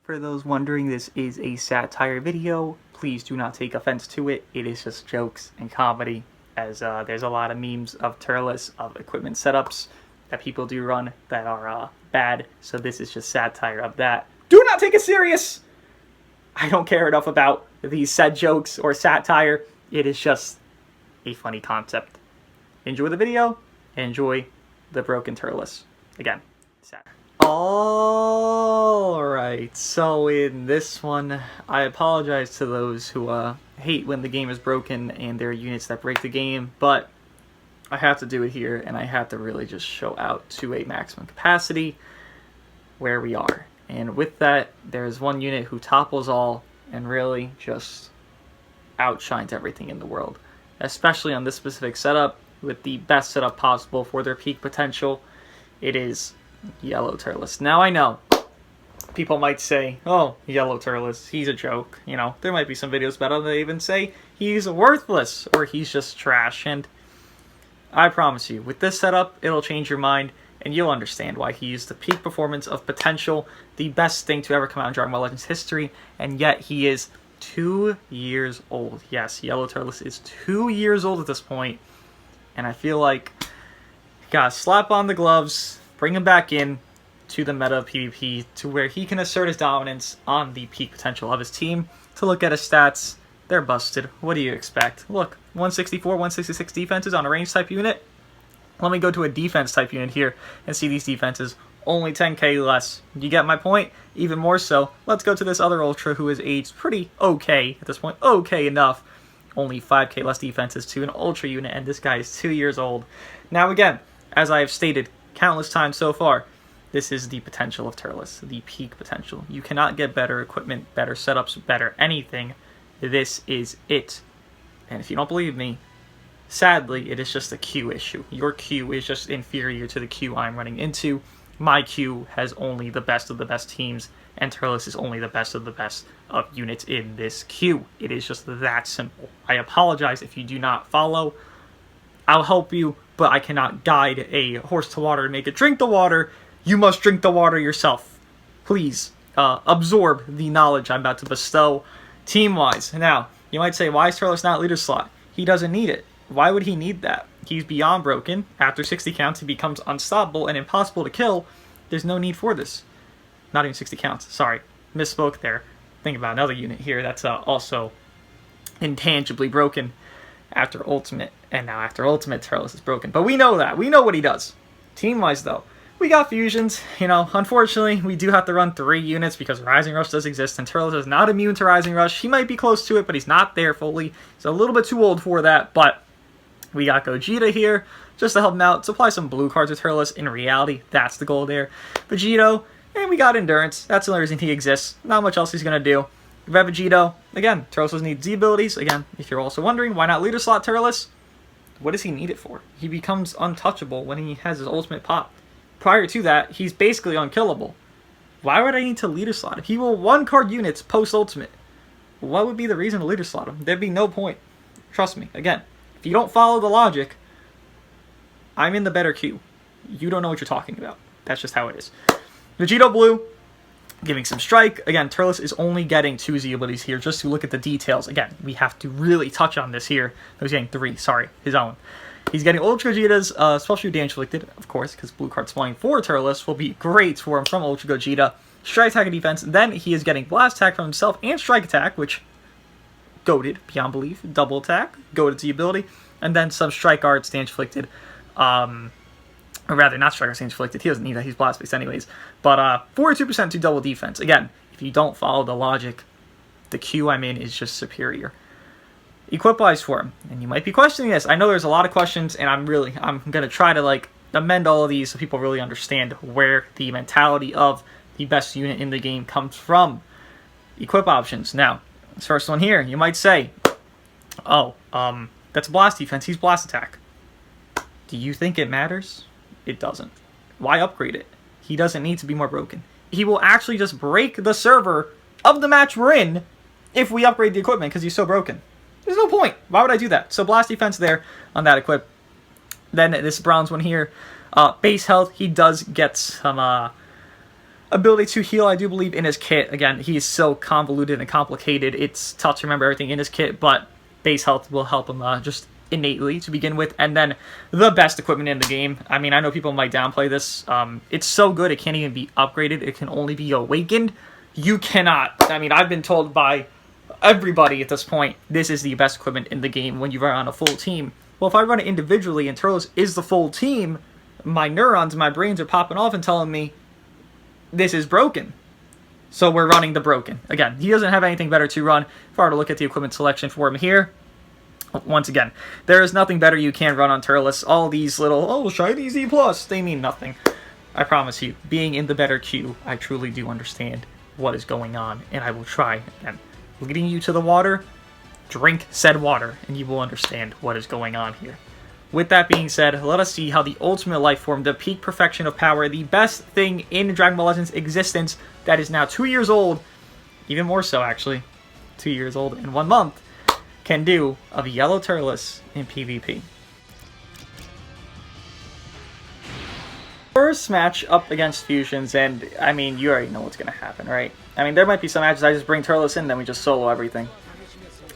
For those wondering, this is a satire video. Please do not take offense to it. It is just jokes and comedy, as there's a lot of memes of TURLES, of equipment setups that people do run that are bad. So this is just satire of that. Do not take it serious! I don't care enough about these said jokes or satire. It is just a funny concept. Enjoy the video. Enjoy the broken TURLES. Again, satire. Alright, so in this one, I apologize to those who hate when the game is broken and there are units that break the game, but I have to do it here, and I have to really just show out to a maximum capacity where we are. And with that, there's one unit who topples all and really just outshines everything in the world, especially on this specific setup with the best setup possible for their peak potential. It is Yellow TURLES. Now I know people might say, oh, Yellow TURLES, he's a joke. You know, there might be some videos about him that even say he's worthless or he's just trash. And I promise you, with this setup, it'll change your mind and you'll understand why he used the peak performance of potential, the best thing to ever come out in Dragon Ball Legends history, and yet he is 2 years old. Yes, Yellow TURLES is 2 years old at this point, and I feel like you gotta slap on the gloves, bring him back in to the meta of PvP to where he can assert his dominance on the peak potential of his team. To look at his stats, they're busted. What do you expect? Look, 164, 166 defenses on a range type unit. Let me go to a defense type unit here and see these defenses. Only 10k less. You get my point? Even more so, let's go to this other Ultra who is aged pretty okay at this point. Okay enough. Only 5k less defenses to an Ultra unit, and this guy is 2 years old. Now again, as I have stated countless times so far, this is the potential of TURLES, the peak potential. You cannot get better equipment, better setups, better anything. This is it. And if you don't believe me, sadly, it is just a queue issue. Your queue is just inferior to the queue I'm running into. My queue has only the best of the best teams, and TURLES is only the best of the best of units in this queue. It is just that simple. I apologize if you do not follow. I'll help you, but I cannot guide a horse to water and make it drink the water. You must drink the water yourself. Please absorb the knowledge I'm about to bestow team-wise. Now, you might say, why is TURLES not leader slot? He doesn't need it. Why would he need that? He's beyond broken. After 60 counts, he becomes unstoppable and impossible to kill. There's no need for this. Not even 60 counts. Sorry, misspoke there. Think about another unit here that's also intangibly broken after Ultimate. And now after Ultimate, TURLES is broken. But we know that. We know what he does. Team-wise, though, we got fusions. You know, unfortunately, we do have to run 3 units because Rising Rush does exist, and TURLES is not immune to Rising Rush. He might be close to it, but he's not there fully. He's a little bit too old for that, but we got Gogeta here just to help him out, supply some blue cards with TURLES. In reality, that's the goal there. Vegito, and we got Endurance. That's the only reason he exists. Not much else he's going to do. Vegito, again, TURLES doesn't need Z abilities. Again, if you're also wondering, why not leader slot TURLES? What does he need it for? He becomes untouchable when he has his ultimate pop. Prior to that, he's basically unkillable. Why would I need to leader slot him? He will one-card units post-ultimate. What would be the reason to leader slot him? There'd be no point. Trust me. Again, if you don't follow the logic, I'm in the better queue. You don't know what you're talking about. That's just how it is. Vegito Blue, giving some strike. Again, TURLES is only getting 2 Z abilities here just to look at the details. Again, we have to really touch on this here. He's getting 3, sorry, his own. He's getting Ultra Gogeta's special damage inflicted, of course, because blue card spawning for TURLES will be great for him from Ultra Gogeta. Strike attack and defense. Then he is getting blast attack from himself and strike attack, which goated beyond belief. Double attack, goated Z ability, and then some strike arts damage inflicted. Or rather, not strike arts damage inflicted. He doesn't need that. He's blast based anyways. But 42% to double defense. Again, if you don't follow the logic, the queue I'm in is just superior. Equip-wise for him, and you might be questioning this. I know there's a lot of questions, and I'm gonna try to like amend all of these so people really understand where the mentality of the best unit in the game comes from. Equip options. Now, this first one here, you might say, oh, that's blast defense. He's blast attack. Do you think it matters? It doesn't. Why upgrade it? He doesn't need to be more broken. He will actually just break the server of the match we're in if we upgrade the equipment because he's so broken. There's no point. Why would I do that? So blast defense there on that equip. Then this bronze one here. Base health, he does get some ability to heal, I do believe, in his kit. Again, he's so convoluted and complicated, it's tough to remember everything in his kit, but base health will help him just innately to begin with. And then the best equipment in the game. I mean, I know people might downplay this. It's so good, it can't even be upgraded. It can only be awakened. You cannot. I mean, I've been told by everybody at this point, this is the best equipment in the game when you run on a full team. Well, if I run it individually and TURLES is the full team, my neurons, my brains are popping off and telling me this is broken. So we're running the broken. Again, he doesn't have anything better to run. If I were to look at the equipment selection for him here, once again, there is nothing better you can run on TURLES. All these little, oh, shiny Z+, they mean nothing. I promise you, being in the better queue, I truly do understand what is going on, and I will try. Again, leading you to the water, drink said water, and you will understand what is going on here. With that being said, let us see how the ultimate life form, the peak perfection of power, the best thing in Dragon Ball Legends existence that is now 2 years old, even more so actually, 2 years old in 1 month, can do of yellow TURLES in PvP. First match up against Fusions, and I mean, you already know what's going to happen, right? I mean, there might be some matches I just bring TURLES in, then we just solo everything.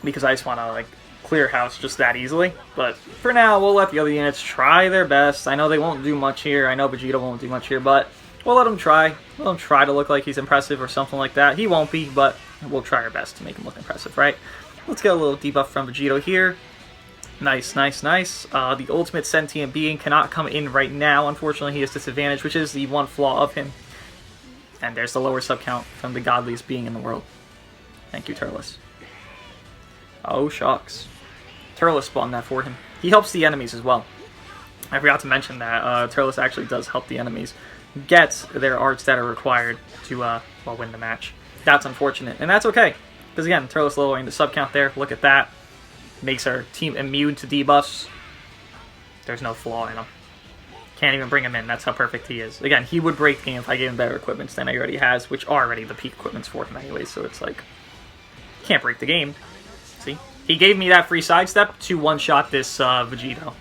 Because I just want to, like, clear house just that easily. But for now, we'll let the other units try their best. I know they won't do much here. I know Vegeta won't do much here, but we'll let him try. Let him try to look like he's impressive or something like that. He won't be, but we'll try our best to make him look impressive, right? Let's get a little debuff from Vegeta here. Nice, nice, nice. The ultimate sentient being cannot come in right now. Unfortunately, he is disadvantaged, which is the one flaw of him. And there's the lower sub count from the godliest being in the world. Thank you, TURLES. Oh, shucks. TURLES spawned that for him. He helps the enemies as well. I forgot to mention that TURLES actually does help the enemies get their arts that are required to well, win the match. That's unfortunate, and that's okay. Because again, TURLES lowering the sub count there. Look at that. Makes our team immune to debuffs. There's no flaw in him. Can't even bring him in. That's how perfect he is. Again, he would break the game if I gave him better equipments than he already has, which are already the peak equipments for him anyway, so it's like, can't break the game. See? He gave me that free sidestep to one-shot this Vegito.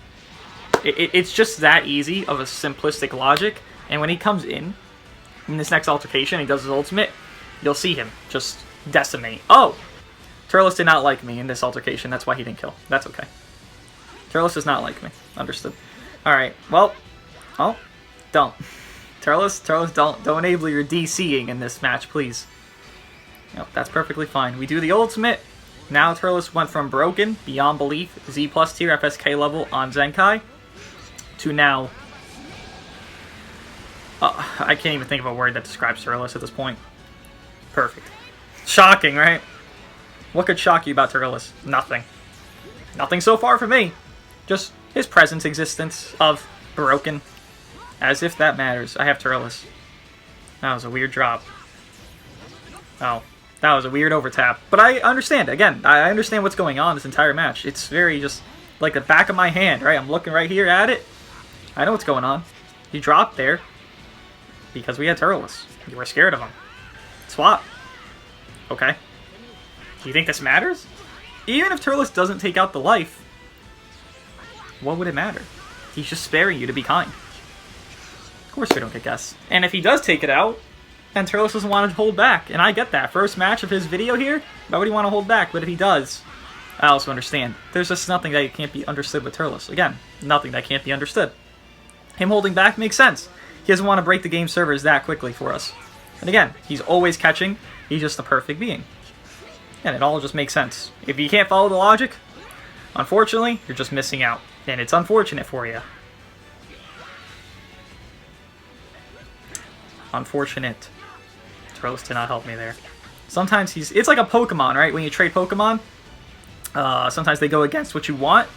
It's just that easy of a simplistic logic, and when he comes in this next altercation, he does his ultimate, you'll see him just decimate. Oh! TURLES did not like me in this altercation, that's why he didn't kill. That's okay. TURLES does not like me. Understood. Alright, well, oh, don't. TURLES, don't enable your DCing in this match, please. Nope, that's perfectly fine. We do the ultimate. Now TURLES went from broken, beyond belief, Z+ tier, FSK level on Zenkai, to now... I can't even think of a word that describes TURLES at this point. Perfect. Shocking, right? What could shock you about TURLES? Nothing. Nothing so far for me. Just his presence, existence of broken. As if that matters. I have TURLES. That was a weird drop. Oh. That was a weird overtap. But I understand. Again, I understand what's going on this entire match. It's very just like the back of my hand, right? I'm looking right here at it. I know what's going on. He dropped there because we had TURLES. You were scared of him. Swap. Okay. Do you think this matters? Even if TURLES doesn't take out the life, what would it matter? He's just sparing you to be kind. Of course we don't get guessed. And if he does take it out, then TURLES doesn't want to hold back. And I get that. First match of his video here, why would he want to hold back? But if he does, I also understand. There's just nothing that can't be understood with TURLES. Again, nothing that can't be understood. Him holding back makes sense. He doesn't want to break the game servers that quickly for us. And again, he's always catching. He's just the perfect being. And it all just makes sense. If you can't follow the logic, unfortunately, you're just missing out. And it's unfortunate for you. Unfortunate. TURLES did not help me there. Sometimes it's like a Pokemon, right? When you trade Pokemon, sometimes they go against what you want.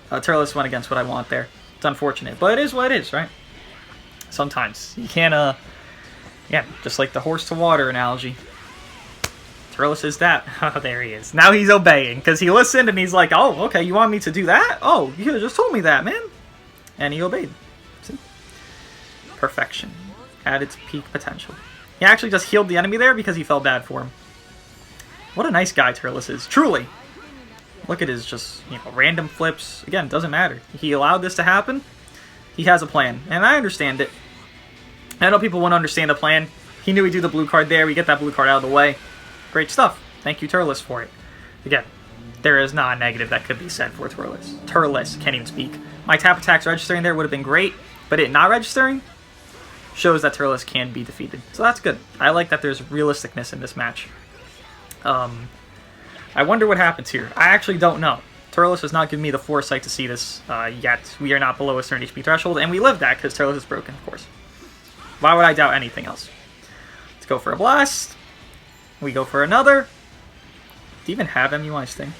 TURLES went against what I want there. It's unfortunate, but it is what it is, right? Sometimes. You can't, yeah, just like the horse to water analogy. TURLES is that. Oh, there he is. Now he's obeying, because he listened and he's like, oh, okay, you want me to do that? Oh, you could have just told me that, man. And he obeyed. See? Perfection. At its peak potential. He actually just healed the enemy there because he felt bad for him. What a nice guy TURLES is. Truly. Look at his just, random flips. Again, doesn't matter. He allowed this to happen. He has a plan. And I understand it. I know people won't understand the plan. He knew he'd do the blue card there. We get that blue card out of the way. Great stuff. Thank you, TURLES, for it. Again, there is not a negative that could be said for TURLES. TURLES, can't even speak. My tap attacks registering there would have been great, but it not registering shows that TURLES can be defeated. So that's good. I like that there's realisticness in this match. I wonder what happens here. I actually don't know. TURLES has not given me the foresight to see this yet. We are not below a certain HP threshold, and we live that because TURLES is broken, of course. Why would I doubt anything else? Let's go for a blast. We go for another. Do you even have MUI Sting?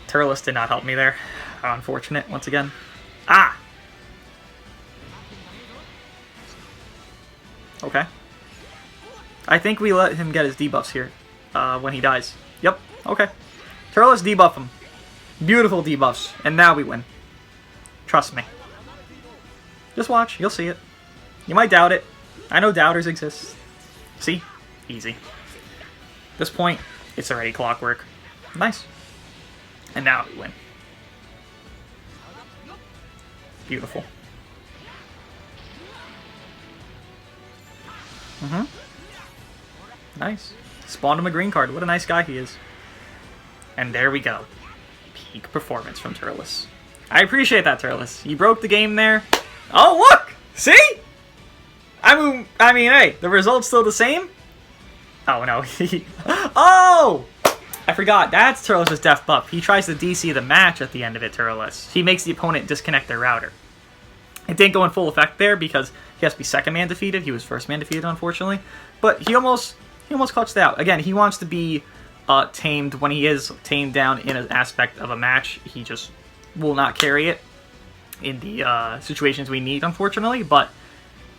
TURLES did not help me there. How unfortunate, once again. Ah! Okay. I think we let him get his debuffs here when he dies. Yep, okay. TURLES, debuff him. Beautiful debuffs. And now we win. Trust me. Just watch, you'll see it. You might doubt it. I know doubters exist. See? Easy. At this point, it's already clockwork. Nice. And now we win. Beautiful. Nice. Spawned him a green card. What a nice guy he is. And there we go. Peak performance from TURLES. I appreciate that, TURLES. You broke the game there. Oh, look! See? I mean, hey, the result's still the same? Oh, no. Oh! I forgot. That's TURLES' def buff. He tries to DC the match at the end of it, TURLES. He makes the opponent disconnect their router. It didn't go in full effect there because he has to be second man defeated. He was first man defeated, unfortunately. But he almost clutched out. Again, he wants to be tamed. When he is tamed down in an aspect of a match, he just will not carry it in the situations we need, unfortunately. But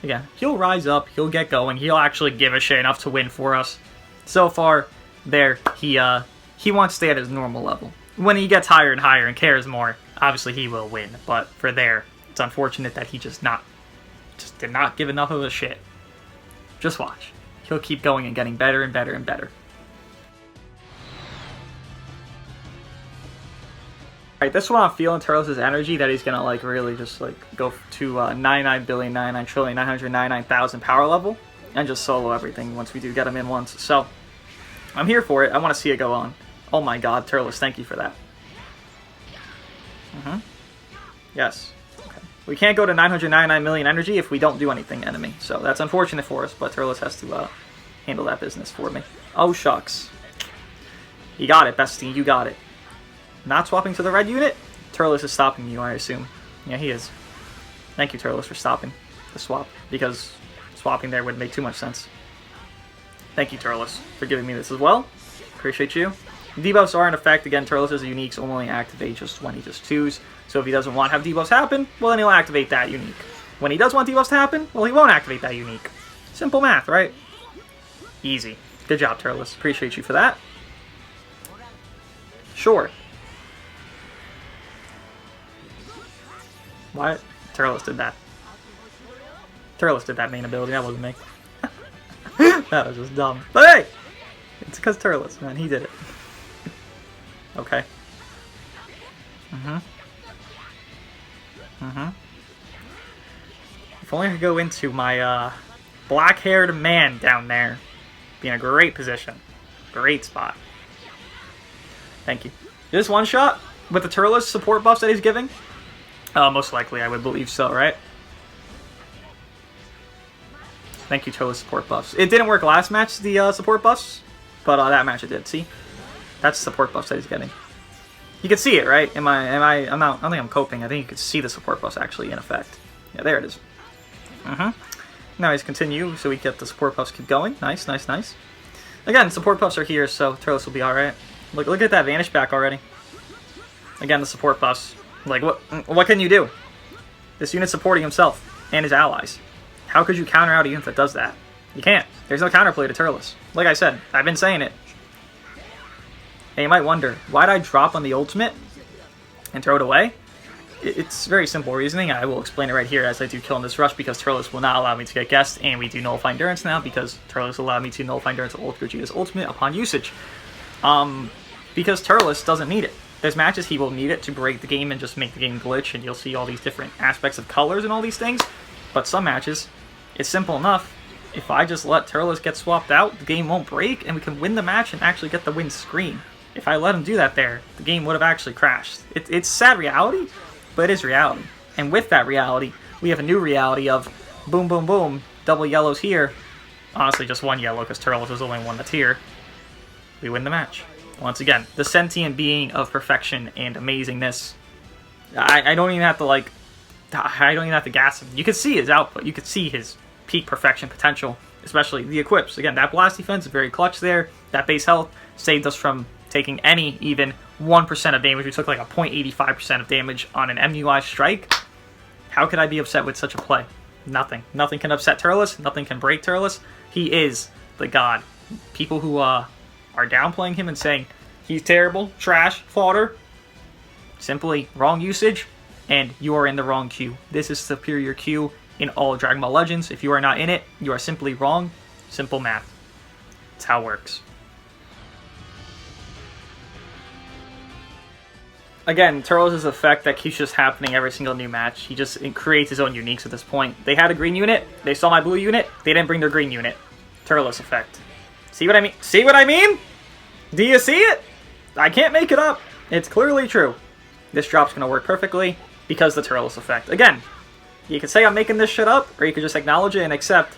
again, he'll rise up, he'll get going, he'll actually give a shit enough to win for us. So far, there, he wants to stay at his normal level. When he gets higher and higher and cares more, obviously he will win. But for there, it's unfortunate that he just did not give enough of a shit. Just watch. He'll keep going and getting better and better and better. Alright, this one I'm feeling TURLES' energy that he's gonna like really just like go to 99,099,999,000 power level and just solo everything once we do get him in once. So I'm here for it. I want to see it go on. Oh my god, TURLES, thank you for that. Yes. Okay. We can't go to 999 million energy if we don't do anything enemy. So that's unfortunate for us, but TURLES has to handle that business for me. Oh shucks. You got it, bestie. You got it. Not swapping to the red unit? TURLES is stopping you, I assume. Yeah, he is. Thank you, TURLES, for stopping the swap, because swapping there would make too much sense. Thank you, TURLES, for giving me this as well. Appreciate you. Debuffs are in effect. Again, TURLES is a unique, so only activate just when he just chooses. So if he doesn't want to have debuffs happen, well, then he'll activate that unique. When he does want debuffs to happen, well, he won't activate that unique. Simple math, right? Easy. Good job, TURLES. Appreciate you for that. Sure. What? TURLES did that. TURLES did that main ability, that wasn't me. That was just dumb. But hey! It's because TURLES, man, he did it. Okay. If only I could go into my black-haired man down there. Be in a great position. Great spot. Thank you. This one shot with the TURLES support buffs that he's giving? Most likely, I would believe so, right? Thank you, TURLES support buffs. It didn't work last match, the support buffs, but that match it did. See, that's support buffs that he's getting. You can see it, right? I don't think I'm coping. I think you can see the support buffs actually in effect. Yeah, there it is. Now he's continue, so we get the support buffs keep going. Nice, nice, nice. Again, support buffs are here, so TURLES will be all right. Look at that vanish back already. Again, the support buffs. Like, what can you do? This unit's supporting himself and his allies. How could you counter out a unit that does that? You can't. There's no counterplay to TURLES. Like I said, I've been saying it. And you might wonder, why'd I drop on the ultimate and throw it away? It's very simple reasoning. I will explain it right here as I do kill in this rush because TURLES will not allow me to get guessed, and we do nullify endurance now because TURLES allowed me to nullify endurance of Gogeta's ultimate upon usage. Because TURLES doesn't need it. There's matches he will need it to break the game and just make the game glitch, and you'll see all these different aspects of colors and all these things. But some matches, It's simple enough. If I just let TURLES get swapped out, the game won't break, and we can win the match and actually get the win screen. If I let him do that there, the game would have actually crashed. It's sad reality, but it is reality. And with that reality, we have a new reality of boom, boom, boom, double yellows here. Honestly, just one yellow, because TURLES was the only one that's here. We win the match. Once again, the sentient being of perfection and amazingness. I don't even have to, like, I don't even have to gas him. You can see his output. You can see his peak perfection potential, especially the equips. Again, that blast defense is very clutch there. That base health saved us from taking any even 1% of damage. We took like a 0.85% of damage on an MUI strike. How could I be upset with such a play? Nothing. Nothing can upset TURLES. Nothing can break TURLES. He is the god. People who are downplaying him and saying he's terrible, trash, fodder, simply wrong usage, and you are in the wrong queue. This is superior queue in all Dragon Ball Legends. If you are not in it, you are simply wrong. Simple math. It's how it works. Again, TURLES' effect that keeps just happening every single new match. He just creates his own uniques at this point. They had a green unit. They saw my blue unit. They didn't bring their green unit. TURLES effect. See what I mean? See what I mean? Do you see it? I can't make it up. It's clearly true. This drop's going to work perfectly because the TURLES effect. Again, you could say I'm making this shit up, or you could just acknowledge it and accept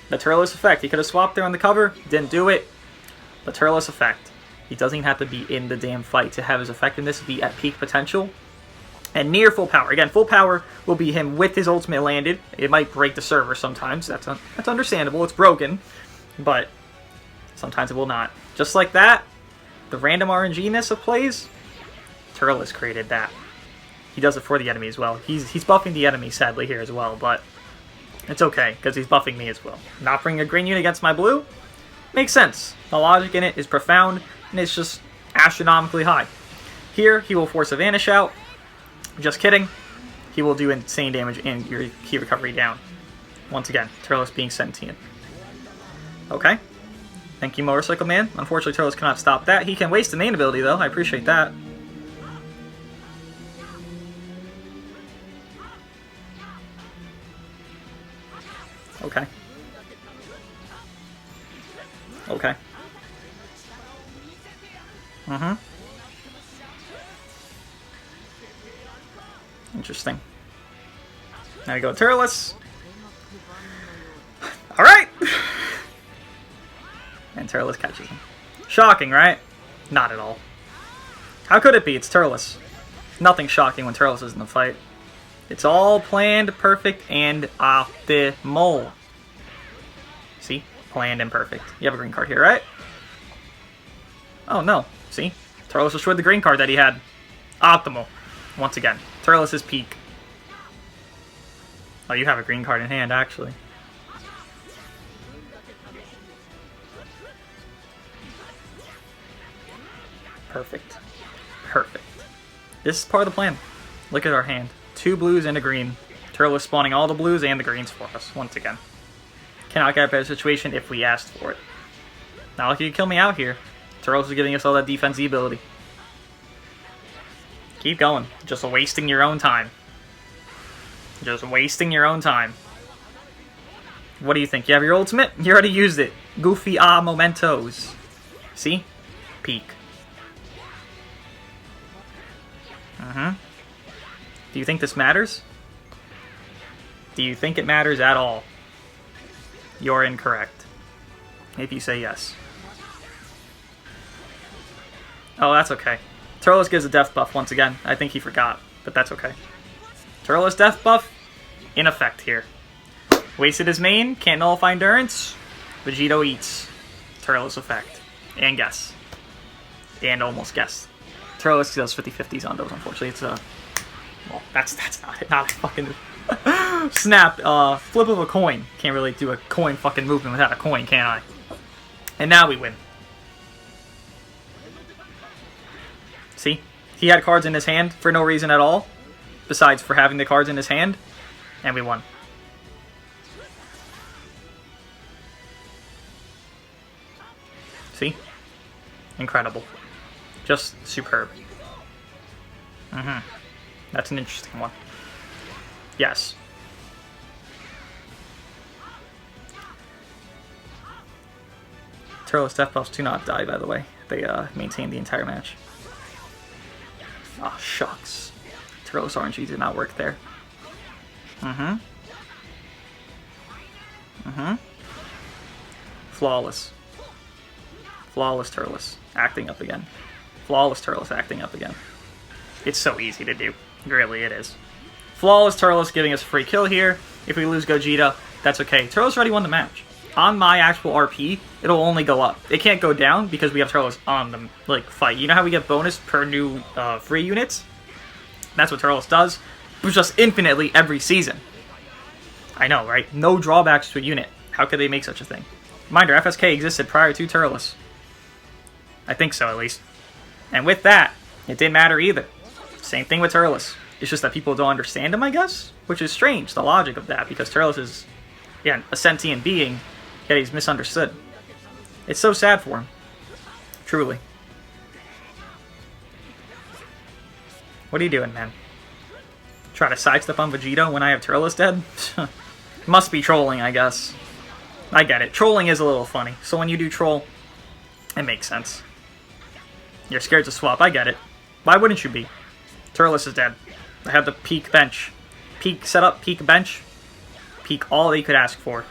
the TURLES effect. He could have swapped there on the cover. Didn't do it. The TURLES effect. He doesn't even have to be in the damn fight to have his effectiveness be at peak potential and near full power. Again, full power will be him with his ultimate landed. It might break the server sometimes. That's understandable. It's broken, but sometimes it will not. Just like that, the random RNG-ness of plays, TURLES created that. He does it for the enemy as well. He's buffing the enemy, sadly, here as well, but it's okay, because he's buffing me as well. Not bringing a green unit against my blue makes sense. The logic in it is profound, and it's just astronomically high. Here, he will force a Vanish out. Just kidding. He will do insane damage and your key recovery down. Once again, TURLES being sentient. Okay. Thank you, Motorcycle Man. Unfortunately, TURLES cannot stop that. He can waste the main ability, though. I appreciate that. Okay. Okay. Interesting. Now we go TURLES. Alright! And TURLES catches him. Shocking, right? Not at all. How could it be? It's TURLES. Nothing shocking when TURLES is in the fight. It's all planned, perfect, and optimal. See? Planned and perfect. You have a green card here, right? Oh, no. See? TURLES destroyed the green card that he had. Optimal. Once again. TURLES is peak. Oh, you have a green card in hand, actually. Perfect. Perfect. This is part of the plan. Look at our hand. 2 blues and a green. TURLES spawning all the blues and the greens for us, once again. Cannot get a better situation if we asked for it. Not like you could kill me out here. TURLES is giving us all that defense ability. Keep going. Just wasting your own time. Just wasting your own time. What do you think? You have your ultimate? You already used it. Goofy mementos. See? Peak. Do you think this matters? Do you think it matters at all? You're incorrect. If you say yes. Oh, that's okay. TURLES gives a death buff once again. I think he forgot, but that's okay. TURLES death buff in effect here. Wasted his main, can't nullify endurance. Vegito eats. TURLES effect. And guess. And almost guess. TURLES does 50-50s on those, unfortunately. It's a... well, that's not it. Not a fucking... snap. Flip of a coin. Can't really do a coin fucking movement without a coin, can I? And now we win. See? He had cards in his hand for no reason at all. Besides for having the cards in his hand. And we won. See? Incredible. Just superb. That's an interesting one. Yes. Turles death buffs do not die, by the way. They maintain the entire match. Oh, shucks. Turles RNG did not work there. Flawless. Flawless Turles. Acting up again. Flawless Turles acting up again. It's so easy to do. Really, it is. Flawless Turles giving us a free kill here. If we lose Gogeta, that's okay. Turles already won the match. On my actual RP, it'll only go up. It can't go down because we have Turles on the fight. You know how we get bonus per new free units? That's what Turles does. But just infinitely every season. I know, right? No drawbacks to a unit. How could they make such a thing? Reminder, FSK existed prior to Turles. I think so, at least. And with that, it didn't matter either. Same thing with Turles. It's just that people don't understand him, I guess? Which is strange, the logic of that, because Turles is, yeah, a sentient being, yet he's misunderstood. It's so sad for him. Truly. What are you doing, man? Try to sidestep on Vegeta when I have Turles dead? Must be trolling, I guess. I get it. Trolling is a little funny. So when you do troll, it makes sense. You're scared to swap. I get it. Why wouldn't you be? Turles is dead. I have the peak bench. Peak setup, peak bench. Peak all that you could ask for.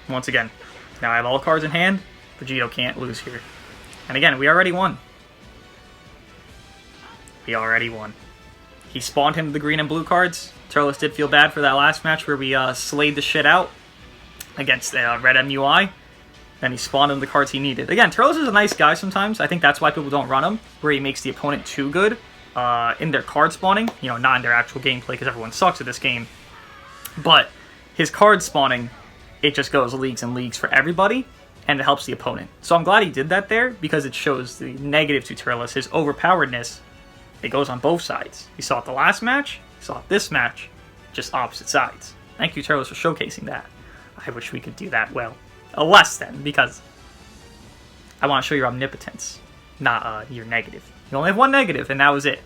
Once again. Now I have all cards in hand. Vegito can't lose here. And again, we already won. We already won. He spawned him the green and blue cards. Turles did feel bad for that last match where we slayed the shit out against Red MUI. Then he spawned him the cards he needed. Again, Turles is a nice guy sometimes. I think that's why people don't run him, where he makes the opponent too good in their card spawning. You know, not in their actual gameplay, because everyone sucks at this game. But his card spawning, it just goes leagues and leagues for everybody, and it helps the opponent. So I'm glad he did that there, because it shows the negative to Turles, his overpoweredness. It goes on both sides. You saw it the last match, you saw it this match, just opposite sides. Thank you, Turles, for showcasing that. I wish we could do that well. Less than, because I want to show your omnipotence, not your negative. You only have one negative, and that was it.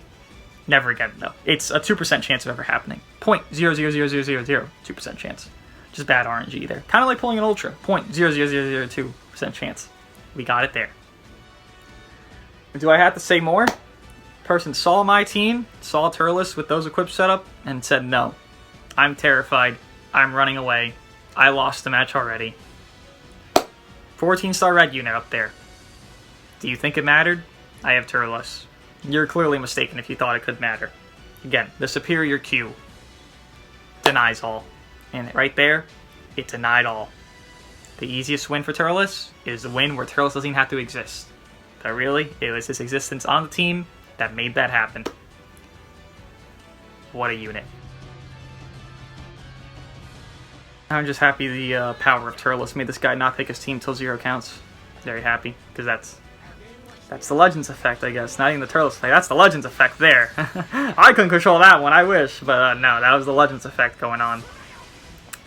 Never again, though. It's a 2% chance of ever happening. 0.0000002% chance. Just bad RNG there. Kind of like pulling an Ultra. 0.00002% chance. We got it there. Do I have to say more? Person saw my team, saw Turles with those equips set up, and said, no. I'm terrified. I'm running away. I lost the match already. 14-star red unit up there. Do you think it mattered? I have Turles. You're clearly mistaken if you thought it could matter. Again, the superior Q denies all. And right there, it denied all. The easiest win for Turles is the win where Turles doesn't even have to exist. But really, it was his existence on the team that made that happen. What a unit. I'm just happy the power of Turles made this guy not pick his team till 0 counts. Very happy, because that's the Legends effect, I guess. Not even the Turles effect. That's the Legends effect there. I couldn't control that one, I wish. But no, that was the Legends effect going on.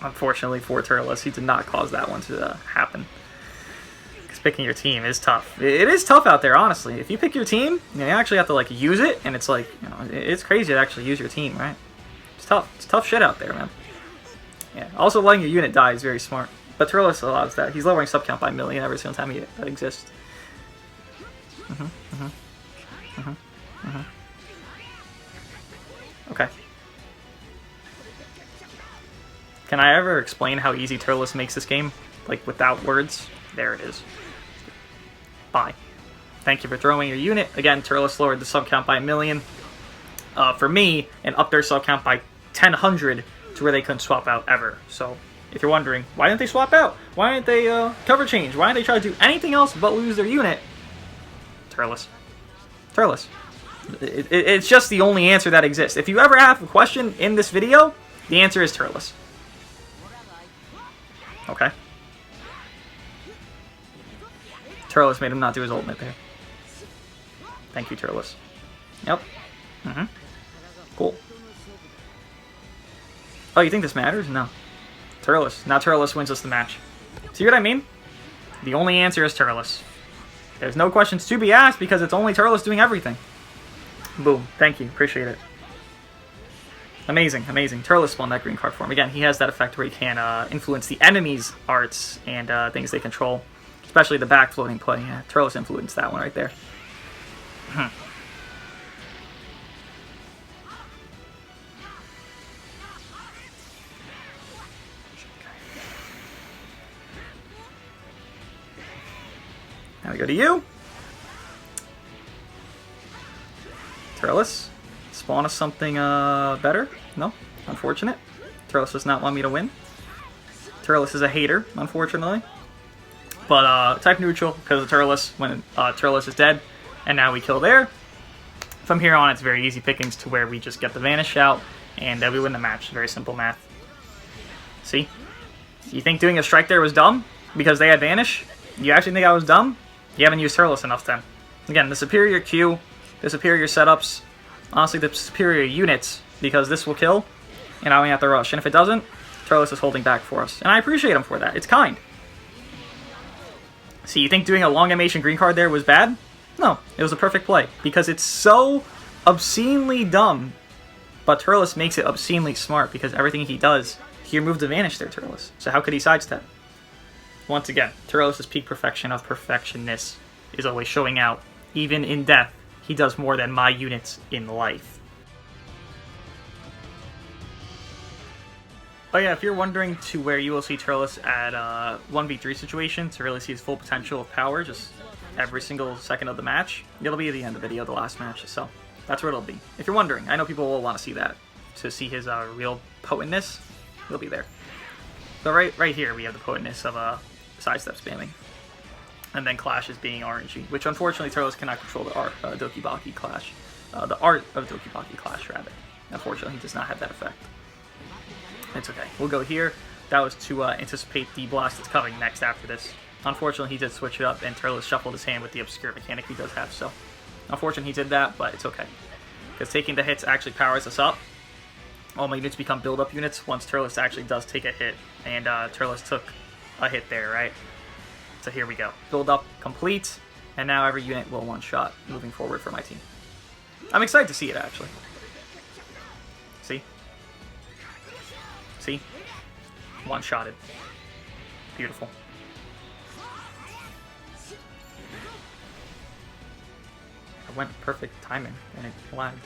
Unfortunately for Turles, he did not cause that one to happen. Because picking your team is tough. It is tough out there, honestly. If you pick your team, you actually have to like use it, and it's like, you know, it's crazy to actually use your team, right? It's tough. It's tough shit out there, man. Yeah. Also, letting your unit die is very smart. But Turles allows that. He's lowering sub count by 1,000,000 every single time that exists. Okay. Can I ever explain how easy Turles makes this game? Like, without words? There it is. Bye. Thank you for throwing your unit. Again, Turles lowered the sub count by 1,000,000. For me, and upped their sub count by 1,000 to where they couldn't swap out ever. So, if you're wondering, why didn't they swap out? Why didn't they cover change? Why didn't they try to do anything else but lose their unit? Turles. Turles. It's just the only answer that exists. If you ever have a question in this video, the answer is Turles. Okay. Turles made him not do his ultimate there. Thank you, Turles. Yep. Cool. Oh, you think this matters? No. Turles. Now Turles wins us the match. See what I mean? The only answer is Turles. There's no questions to be asked because it's only Turles doing everything. Boom. Thank you. Appreciate it. Amazing, amazing. Turles spawned that green card for him. Again, he has that effect where he can influence the enemy's arts and things they control. Especially the back floating play. Yeah, Turles influenced that one right there. Now we go to you. Turles. Spawn us something better? No, unfortunate. Turles does not want me to win. Turles is a hater, unfortunately. But type neutral because of Turles when Turles is dead. And now we kill there. From here on, it's very easy pickings to where we just get the Vanish out and we win the match. Very simple math. See? You think doing a strike there was dumb because they had Vanish? You actually think I was dumb? You haven't used Turles enough then. Again, the superior Q, the superior setups, honestly the superior units, because this will kill, and I only have to rush. And if it doesn't, Turles is holding back for us. And I appreciate him for that. It's kind. See, you think doing a long animation green card there was bad? No, it was a perfect play, because it's so obscenely dumb, but Turles makes it obscenely smart, because everything he does, he removed the Vanish there, Turles. So how could he sidestep? Once again, Turles' peak perfection of perfectionness is always showing out. Even in death, he does more than my units in life. Oh yeah, if you're wondering to where you will see Turles at 1v3 situation to really see his full potential of power, just every single second of the match, it'll be at the end of the video, the last match, so that's where it'll be. If you're wondering, I know people will want to see that, to see his real potentness, it'll be there. So right here we have the potentness of sidestep spamming. And then Clash is being RNG, which unfortunately Turles cannot control the art Dokibaki Clash. The art of Dokibaki Clash, rather. Unfortunately, he does not have that effect. It's okay. We'll go here. That was to anticipate the blast that's coming next after this. Unfortunately, he did switch it up, and Turles shuffled his hand with the obscure mechanic he does have, so unfortunately he did that, but it's okay. Because taking the hits actually powers us up. All my units become build-up units once Turles actually does take a hit, and Turles took a hit there, right? So here we go. Build up complete, and now every unit will one-shot moving forward for my team. I'm excited to see it, actually. See? See? One-shotted. Beautiful. I went perfect timing, and it lagged.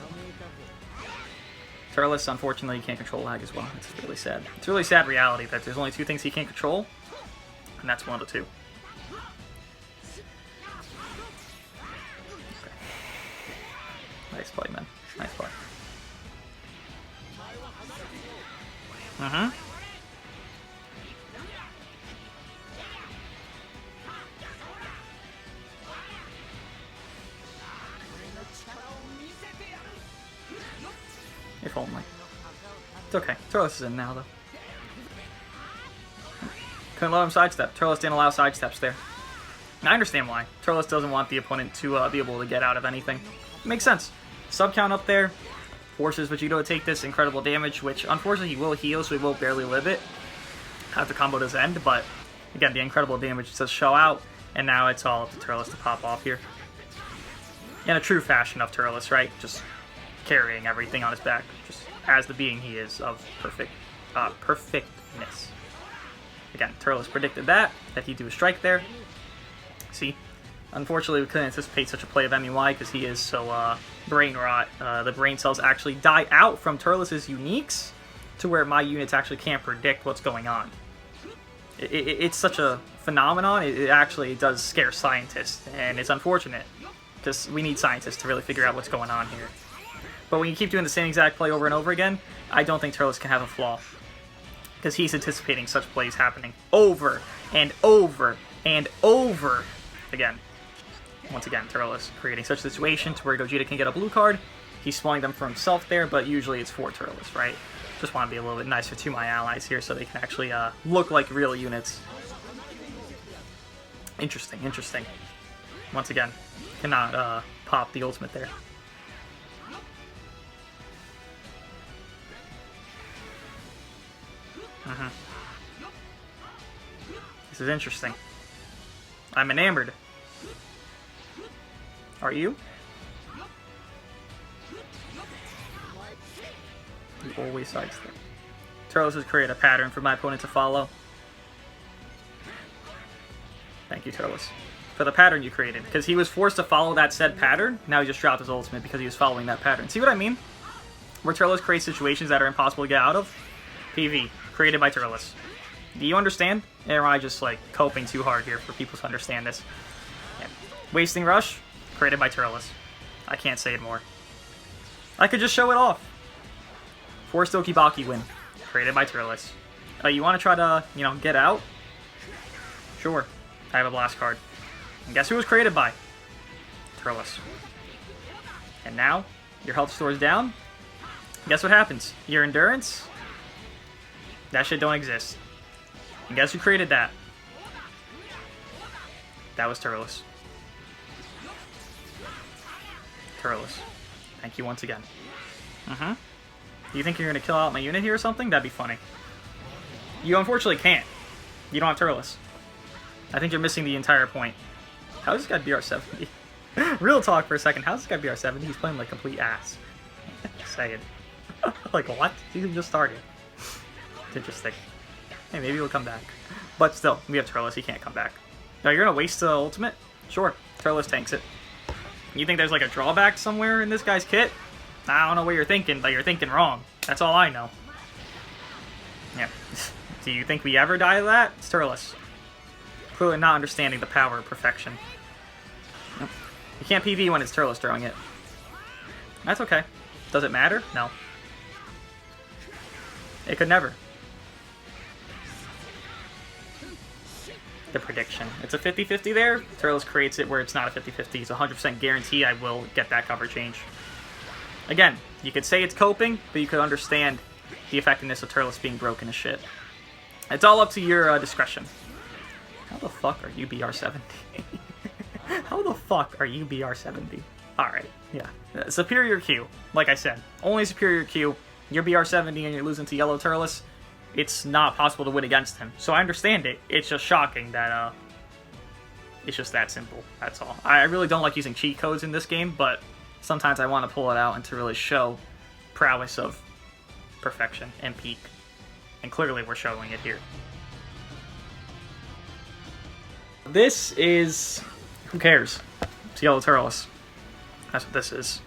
Turles, unfortunately, can't control lag as well. It's really sad. It's a really sad reality that there's only two things he can't control, and that's one of the two. Okay. Nice play, man. Nice play. If only. It's okay. Turles is in now, though. Couldn't let him sidestep. Turles didn't allow sidesteps there. And I understand why. Turles doesn't want the opponent to be able to get out of anything. It makes sense. Sub count up there forces Vegito to take this incredible damage, which unfortunately he will heal, so he will barely live it after combo does end. But again, the incredible damage does show out, and now it's all up to Turles to pop off here. In a true fashion of Turles, right? Just carrying everything on his back, just as the being he is of perfectness. Again, Turles predicted that he'd do a strike there. See? Unfortunately, we couldn't anticipate such a play of MEY because he is so brain rot. The brain cells actually die out from Turles' uniques to where my units actually can't predict what's going on. It's such a phenomenon, it actually does scare scientists, and it's unfortunate because we need scientists to really figure out what's going on here. But when you keep doing the same exact play over and over again, I don't think Turles can have a flaw. Because he's anticipating such plays happening over and over and over again. Once again, Turles creating such a situation to where Gogeta can get a blue card. He's spawning them for himself there, but usually it's for Turles, right? Just want to be a little bit nicer to my allies here so they can actually look like real units. Interesting, interesting. Once again, cannot pop the ultimate there. This is interesting. I'm enamored. Are you? You always sidestep. Turles has created a pattern for my opponent to follow. Thank you, Turles, for the pattern you created. Because he was forced to follow that said pattern, now he just dropped his ultimate because he was following that pattern. See what I mean? Where Turles creates situations that are impossible to get out of. PV, created by Turles. Do you understand? Or am I just, like, coping too hard here for people to understand this? Yeah. Wasting Rush, created by Turles. I can't say it more. I could just show it off. Forced Okibaki win, created by Turles. You want to try to, you know, get out? Sure. I have a blast card. And guess who it was created by? Turles. And now, your health store is down. Guess what happens? Your endurance? That shit don't exist. And guess who created that? That was Turles. Turles. Thank you once again. Do you think you're going to kill out my unit here or something? That'd be funny. You unfortunately can't. You don't have Turles. I think you're missing the entire point. How is this guy BR70? Real talk for a second. How's this guy BR70? He's playing like complete ass. Just saying. Like, what? Season just started. It's interesting. Hey, maybe he'll come back. But still, we have Turles. He can't come back. Now, you're going to waste the ultimate? Sure. Turles tanks it. You think there's like a drawback somewhere in this guy's kit? I don't know what you're thinking, but you're thinking wrong. That's all I know. Yeah. Do you think we ever die to that? It's Turles. Clearly not understanding the power of perfection. You can't PV when it's Turles throwing it. That's okay. Does it matter? No. It could never. The prediction. It's a 50-50 there. Turles creates it where it's not a 50-50. It's a 100% guarantee I will get that cover change. Again, you could say it's coping, but you could understand the effectiveness of Turles being broken as shit. It's all up to your discretion. How the fuck are you BR70? How the fuck are you BR70? Alright, yeah. Superior Q, like I said. Only superior Q. You're BR70 and you're losing to Yellow Turles. It's not possible to win against him. So I understand it. It's just shocking that, it's just that simple. That's all. I really don't like using cheat codes in this game, but sometimes I want to pull it out and to really show prowess of perfection and peak. And clearly we're showing it here. This is... who cares? It's Yellow Turles. That's what this is.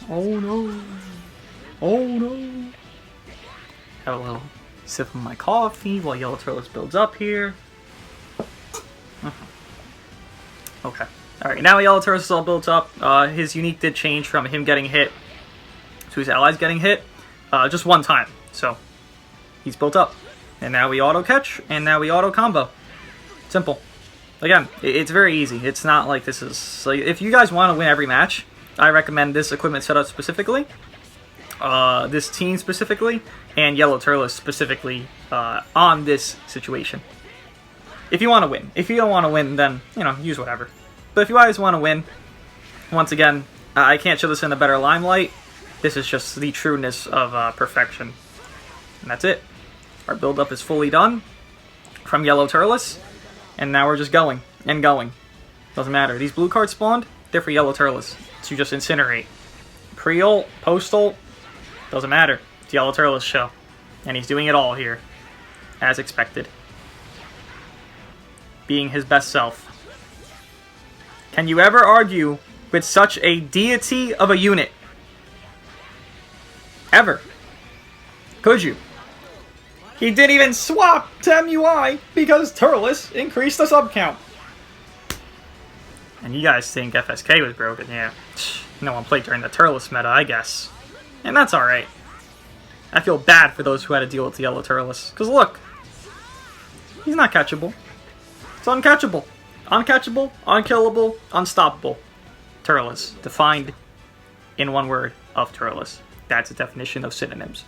Oh no. Oh no. Have a little sip of my coffee while Yellow Turles builds up here. Okay. Alright, now Yellow Turles is all built up. His unique did change from him getting hit to his allies getting hit just one time. So, he's built up. And now we auto-catch, and now we auto-combo. Simple. Again, it's very easy. It's not like this is... so if you guys want to win every match, I recommend this equipment setup specifically, this team specifically, and Yellow Turles specifically on this situation. If you want to win. If you don't want to win, then, you know, use whatever. But if you guys want to win, once again, I can't show this in a better limelight. This is just the trueness of perfection. And that's it. Our build-up is fully done from Yellow Turles. And now we're just going and going. Doesn't matter. These blue cards spawned, they're for Yellow Turles. So you just incinerate. Pre-ult, post-ult, doesn't matter. It's Yellow Turles show. And he's doing it all here. As expected. Being his best self. Can you ever argue with such a deity of a unit? Ever. Could you? He didn't even swap to MUI because Turles increased the sub count. And you guys think FSK was broken, yeah. No one played during the Turles meta, I guess. And that's alright. I feel bad for those who had to deal with the Yellow Turles. Because look, he's not catchable. It's uncatchable. Uncatchable, unkillable, unstoppable. Turles, defined in one word of Turles. That's the definition of synonyms.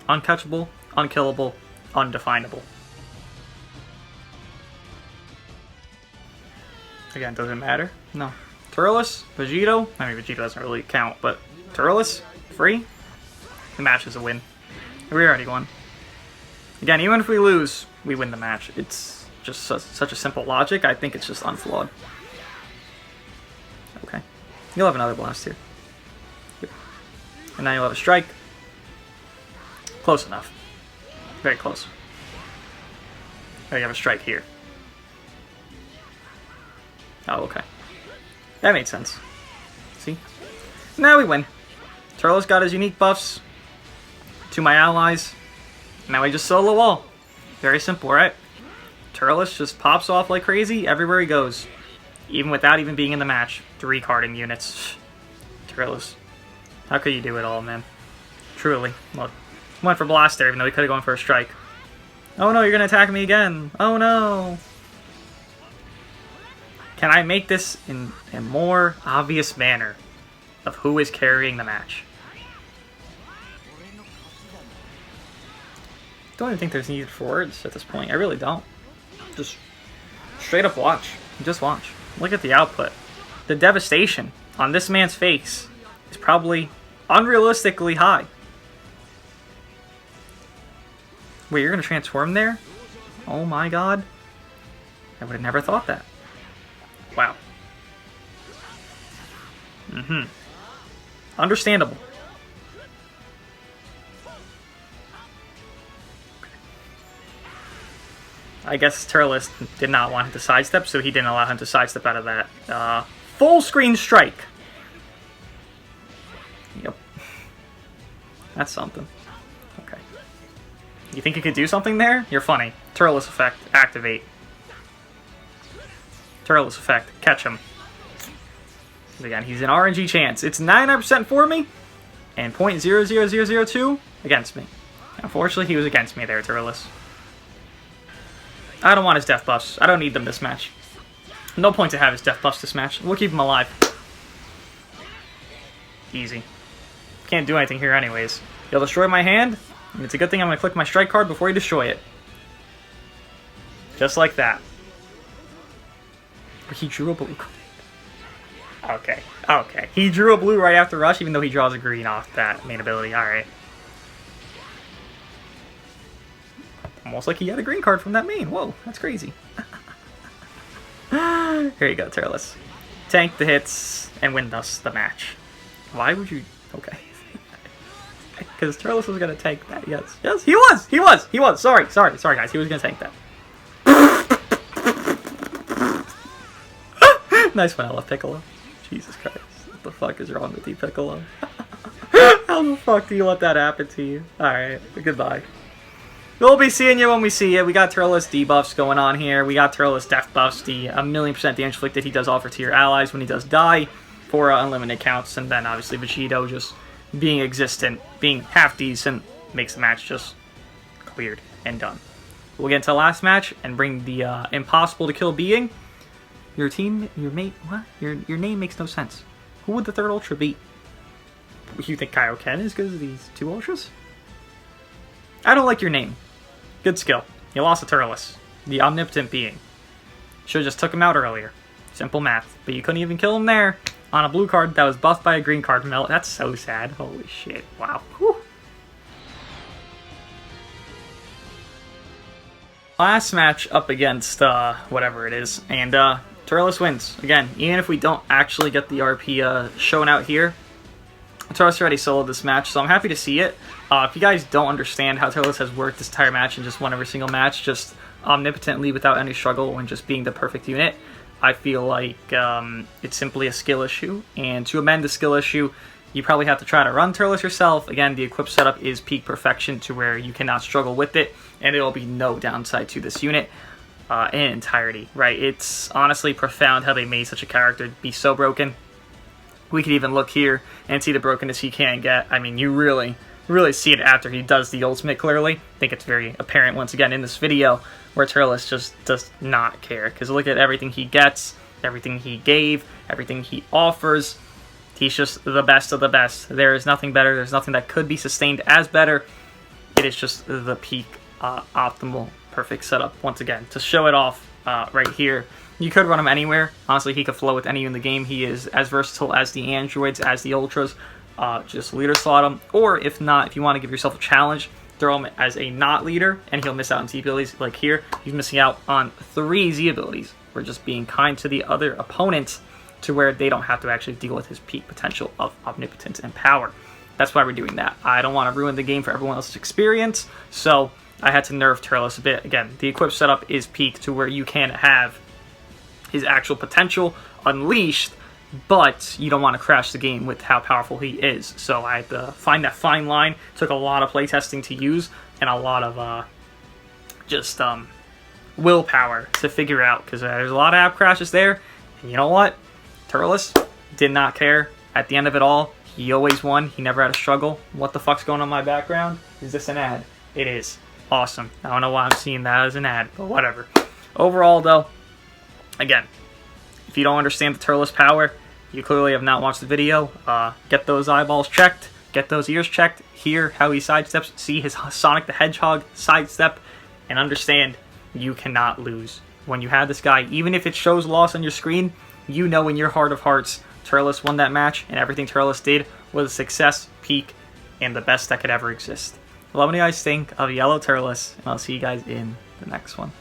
Uncatchable, unkillable, undefinable. Again, doesn't matter. No. Turles, Vegito. I mean, Vegito doesn't really count, but Turles, free. The match is a win. We already won. Again, even if we lose, we win the match. It's just such a simple logic. I think it's just unflawed. Okay. You'll have another blast here. Yep. And now you'll have a strike. Close enough. Very close. Oh, you have a strike here. Oh, okay. That made sense. See? Now we win. Turles got his unique buffs to my allies. Now we just solo wall. Very simple, right? Turles just pops off like crazy everywhere he goes. Even without even being in the match. 3 carding units. Turles. How could you do it all, man? Truly. Look. Went for blast there, even though he could have gone for a strike. Oh no, you're going to attack me again. Oh no. Can I make this in a more obvious manner of who is carrying the match? Don't even think there's need for words at this point. I really don't. Just straight up watch. Just watch. Look at the output. The devastation on this man's face is probably unrealistically high. Wait, you're going to transform there? Oh my god. I would have never thought that. Wow. Understandable. I guess Turles did not want him to sidestep, so he didn't allow him to sidestep out of that. Full screen strike. Yep. That's something. Okay. You think you could do something there? You're funny. Turles effect. Activate. Turles effect. Catch him. Again, he's an RNG chance. It's 99% for me, and 0.00002 against me. Unfortunately, he was against me there, Turles. I don't want his death buffs. I don't need them this match. No point to have his death buffs this match. We'll keep him alive. Easy. Can't do anything here anyways. He'll destroy my hand, and it's a good thing I'm going to click my strike card before you destroy it. Just like that. He drew a blue card. Okay. Okay. He drew a blue right after Rush, even though he draws a green off that main ability. Alright. Almost like he had a green card from that main. Whoa, that's crazy. Here you go, Turles. Tank the hits and win us the match. Why would you... Okay. Because Turles was going to tank that. Yes. Yes, he was! He was! He was! Sorry, guys. He was going to tank that. Nice one, Ella Piccolo. Jesus Christ. What the fuck is wrong with you, Piccolo? How the fuck do you let that happen to you? Alright, goodbye. We'll be seeing you when we see it. We got Turles debuffs going on here. We got Turles death buffs, the 1,000,000% damage inflicted he does offer to your allies when he does die for unlimited counts. And then obviously Vegito just being existent, being half decent, makes the match just cleared and done. We'll get into the last match and bring the impossible to kill being. Your team, your mate, what? Your name makes no sense. Who would the third Ultra be? You think Kaioken is because of these 2 Ultras? I don't like your name. Good skill. You lost to Turles, the omnipotent being. Should've just took him out earlier. Simple math. But you couldn't even kill him there on a blue card that was buffed by a green card melt. That's so sad. Holy shit. Wow. Whew. Last match up against whatever it is. And Turles wins. Again, even if we don't actually get the RP shown out here, Turles already soloed this match, so I'm happy to see it. If you guys don't understand how Turles has worked this entire match and just won every single match, just omnipotently without any struggle and just being the perfect unit, I feel like it's simply a skill issue. And to amend the skill issue, you probably have to try to run Turles yourself. Again, the equip setup is peak perfection to where you cannot struggle with it, and there will be no downside to this unit in entirety, right? It's honestly profound how they made such a character be so broken. We could even look here and see the brokenness he can get. I mean, you really see it after he does the ultimate clearly. I think it's very apparent once again in this video where Turles just does not care. Because look at everything he gets, everything he gave, everything he offers. He's just the best of the best. There is nothing better. There's nothing that could be sustained as better. It is just the peak, optimal, perfect setup once again. To show it off right here. You could run him anywhere. Honestly, he could flow with any in the game. He is as versatile as the androids, as the ultras. Just leader slot him. Or if not, if you want to give yourself a challenge, throw him as a not leader, and he'll miss out on Z abilities. Like here, he's missing out on 3 Z abilities. We're just being kind to the other opponents to where they don't have to actually deal with his peak potential of omnipotence and power. That's why we're doing that. I don't want to ruin the game for everyone else's experience, so I had to nerf Turles a bit. Again, the equip setup is peaked to where you can have his actual potential unleashed, but you don't want to crash the game with how powerful he is. So I had to find that fine line. Took a lot of playtesting to use, and a lot of just willpower to figure out, because there's a lot of app crashes there. And you know what? Turles did not care. At the end of it all, he always won. He never had a struggle. What the fuck's going on in my background? Is this an ad? It is. Awesome. I don't know why I'm seeing that as an ad, but whatever. Overall, though, again, if you don't understand the Turles power, you clearly have not watched the video. Get those eyeballs checked. Get those ears checked. Hear how he sidesteps. See his Sonic the Hedgehog sidestep. And understand you cannot lose. When you have this guy, even if it shows loss on your screen, you know in your heart of hearts, Turles won that match, and everything Turles did was a success, peak, and the best that could ever exist. Let me know what you guys think of Yellow Turles, and I'll see you guys in the next one.